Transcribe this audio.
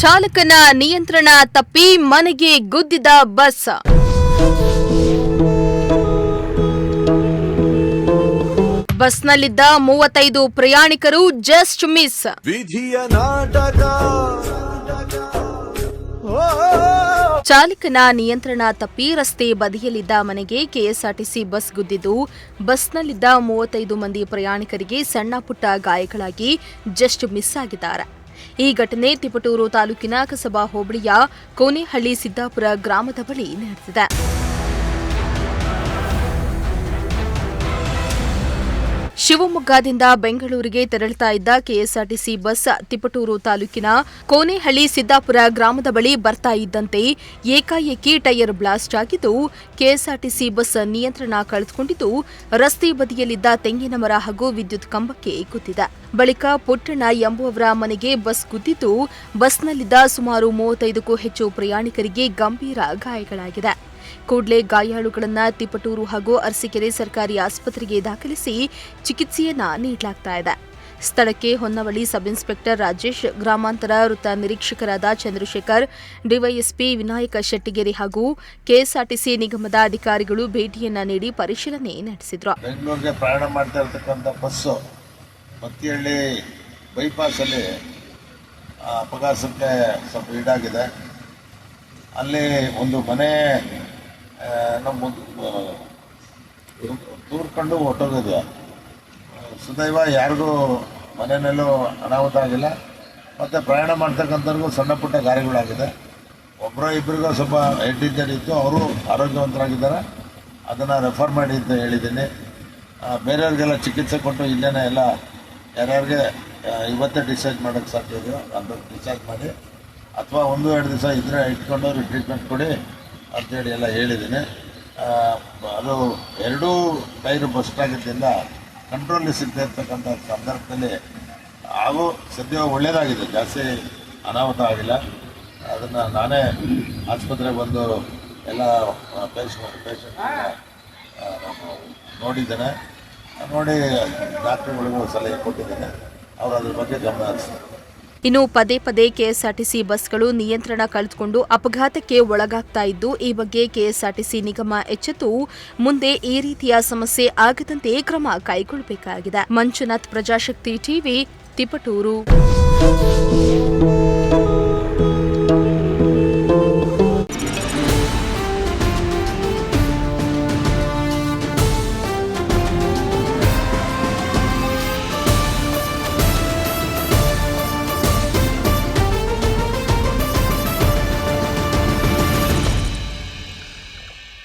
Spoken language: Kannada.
ಚಾಲಕನ ನಿಯಂತ್ರಣ ತಪ್ಪಿ ಮನೆಗೆ ಗುದ್ದಿದ ಬಸ್. ಬಸ್ನಲ್ಲಿದ್ದ 35 ಪ್ರಯಾಣಿಕರು ಜಸ್ಟ್ ಮಿಸ್. ವಿಧಿಯ ನಾಟಕ. ಚಾಲಕನ ನಿಯಂತ್ರಣ ತಪ್ಪಿ ರಸ್ತೆ ಬದಿಯಲ್ಲಿದ್ದ ಮನೆಗೆ ಕೆಎಸ್ಆರ್ಟಿಸಿ ಬಸ್ ಗುದ್ದಿದ್ದು, ಬಸ್ನಲ್ಲಿದ್ದ 35 ಮಂದಿ ಪ್ರಯಾಣಿಕರಿಗೆ ಸಣ್ಣ ಪುಟ್ಟ ಗಾಯಗಳಾಗಿ ಜಸ್ಟ್ ಮಿಸ್ ಆಗಿದ್ದಾರೆ. ಈ ಘಟನೆ ತಿಪಟೂರು ತಾಲೂಕಿನ ಕಸಬಾ ಹೋಬಳಿಯ ಕೋನೇಹಳ್ಳಿ ಸಿದ್ದಾಪುರ ಗ್ರಾಮದ ಬಳಿ ನಡೆದಿದೆ. ಶಿವಮೊಗ್ಗದಿಂದ ಬೆಂಗಳೂರಿಗೆ ತೆರಳುತ್ತಾ ಇದ್ದ ಕೆಎಸ್ಆರ್ಟಿಸಿ ಬಸ್ ತಿಪಟೂರು ತಾಲೂಕಿನ ಕೋನೇಹಳ್ಳಿ ಸಿದ್ದಾಪುರ ಗ್ರಾಮದ ಬಳಿ ಬರ್ತಾ ಇದ್ದಂತೆ ಏಕಾಏಕಿ ಟೈರ್ ಬ್ಲಾಸ್ಟ್ ಆಗಿದ್ದು, ಕೆಎಸ್ಆರ್ಟಿಸಿ ಬಸ್ ನಿಯಂತ್ರಣ ಕಳೆದುಕೊಂಡಿದ್ದು, ರಸ್ತೆ ಬದಿಯಲ್ಲಿದ್ದ ತೆಂಗಿನ ಮರ ಹಾಗೂ ವಿದ್ಯುತ್ ಕಂಬಕ್ಕೆ ಗುದ್ದಿದೆ. ಬಳಿಕ ಪುಟ್ಟಣ್ಣ ಎಂಬುವವರ ಮನೆಗೆ ಬಸ್ ಗುದ್ದಿದ್ದು, ಬಸ್ನಲ್ಲಿದ್ದ ಸುಮಾರು 35ಕ್ಕೂ ಹೆಚ್ಚು ಪ್ರಯಾಣಿಕರಿಗೆ ಗಂಭೀರ ಗಾಯಗಳಾಗಿದೆ. ಕೂಡಲೇ ಗಾಯಾಳುಗಳನ್ನು ತಿಪಟೂರು ಹಾಗೂ ಅರಸೀಕೆರೆ ಸರ್ಕಾರಿ ಆಸ್ಪತ್ರೆಗೆ ದಾಖಲಿಸಿ ಚಿಕಿತ್ಸೆಯನ್ನ ನೀಡಲಾಗುತ್ತಿದೆ. ಸ್ಥಳಕ್ಕೆ ಹೊನ್ನವಳ್ಳಿ ಸಬ್ ಇನ್ಸ್ಪೆಕ್ಟರ್ ರಾಜೇಶ್, ಗ್ರಾಮಾಂತರ ವೃತ್ತ ನಿರೀಕ್ಷಕರಾದ ಚಂದ್ರಶೇಖರ್, ಡಿವೈಎಸ್ಪಿ ವಿನಾಯಕ ಶೆಟ್ಟಿಗೆರೆ ಹಾಗೂ ಕೆಎಸ್ಆರ್ಟಿಸಿ ನಿಗಮದ ಅಧಿಕಾರಿಗಳು ಭೇಟಿಯನ್ನ ನೀಡಿ ಪರಿಶೀಲನೆ ನಡೆಸಿದರು. ಬೆಂಗಳೂರಿಗೆ ಪ್ರಯಾಣ ಮಾಡ್ತಾ ಇರತಕ್ಕಂಥ ಬಸ್ಸು ಮತ್ತಿಹಳ್ಳಿ ಬೈಪಾಸಲ್ಲಿ ಅಪಘಾತಕ್ಕೆ ಸ್ವಲ್ಪ ಈಡಾಗಿದೆ. ಅಲ್ಲಿ ಒಂದು ಮನೆ ನಮ್ಮ ತೂರ್ಕೊಂಡು ಹೊಟ್ಟೋಗಿದೆ. ಸುದೈವ ಯಾರಿಗೂ ಮನೆಯಲ್ಲೂ ಅನಾಹುತ ಆಗಿಲ್ಲ. ಮತ್ತು ಪ್ರಯಾಣ ಮಾಡ್ತಕ್ಕಂಥವ್ರಿಗೂ ಸಣ್ಣ ಪುಟ್ಟ ಗಾಯಗಳಾಗಿದೆ. ಒಬ್ಬರೋ ಇಬ್ಬರಿಗೂ ಸ್ವಲ್ಪ ಹೆಡ್ ಇಂಜರಿ ಇತ್ತು, ಅವರು ಆರೋಗ್ಯವಂತರಾಗಿದ್ದಾರೆ. ಅದನ್ನು ರೆಫರ್ ಮಾಡಿ ಅಂತ ಹೇಳಿದ್ದೀನಿ. ಬೇರೆಯವ್ರಿಗೆಲ್ಲ ಚಿಕಿತ್ಸೆ ಕೊಟ್ಟು ಇಲ್ಲೇನೆ ಎಲ್ಲ ಯಾರ್ಯಾರಿಗೆ ಇವತ್ತೇ ಡಿಸ್ಚಾರ್ಜ್ ಮಾಡೋಕ್ಕೆ ಸಾಧ್ಯ ಇದೆಯೋ ಅದು ಡಿಸ್ಚಾರ್ಜ್ ಮಾಡಿ, ಅಥವಾ 1-2 ದಿವಸ ಇದ್ದರೆ ಇಟ್ಕೊಂಡು ಅವ್ರಿಗೆ ಟ್ರೀಟ್ಮೆಂಟ್ ಕೊಡಿ ಅಂತೇಳಿ ಎಲ್ಲ ಹೇಳಿದ್ದೀನಿ. ಅದು ಎರಡೂ ಟೈರು ಬಸ್ಟ್ ಆಗಿದ್ದರಿಂದ ಕಂಟ್ರೋಲ್ ಸಿಗ್ತಾ ಇರ್ತಕ್ಕಂಥ ಸಂದರ್ಭದಲ್ಲಿ ಹಾಗೂ ಸದ್ಯ ಒಳ್ಳೆಯದಾಗಿದೆ, ಜಾಸ್ತಿ ಅನಾಹುತ ಆಗಿಲ್ಲ. ಅದನ್ನು ನಾನೇ ಆಸ್ಪತ್ರೆಗೆ ಬಂದು ಎಲ್ಲ ಪೇಷಂಟ್ ನೋಡಿದ್ದೇನೆ. ನೋಡಿ ಡಾಕ್ಟ್ರುಗಳಿಗೂ ಸಲಹೆ ಕೊಟ್ಟಿದ್ದೇನೆ. ಅವರು ಅದ್ರ ಬಗ್ಗೆ ಗಮನ ಹರಿಸ್ತಾರೆ. ಇನ್ನು ಪದೇ ಪದೇ ಕೆಎಸ್ಆರ್ಟಿಸಿ ಬಸ್ಗಳು ನಿಯಂತ್ರಣ ಕಳೆದುಕೊಂಡು ಅಪಘಾತಕ್ಕೆ ಒಳಗಾಗ್ತಾ ಇದ್ದು, ಈ ಬಗ್ಗೆ ಕೆಎಸ್ಆರ್ಟಿಸಿ ನಿಗಮ ಎಚ್ಚೆತ್ತು ಮುಂದೆ ಈ ರೀತಿಯ ಸಮಸ್ಯೆ ಆಗದಂತೆ ಕ್ರಮ ಕೈಗೊಳ್ಳಬೇಕಾಗಿದೆ. ಮಂಜುನಾಥ್, ಪ್ರಜಾಶಕ್ತಿ ಟಿವಿ, ತಿಪಟೂರು.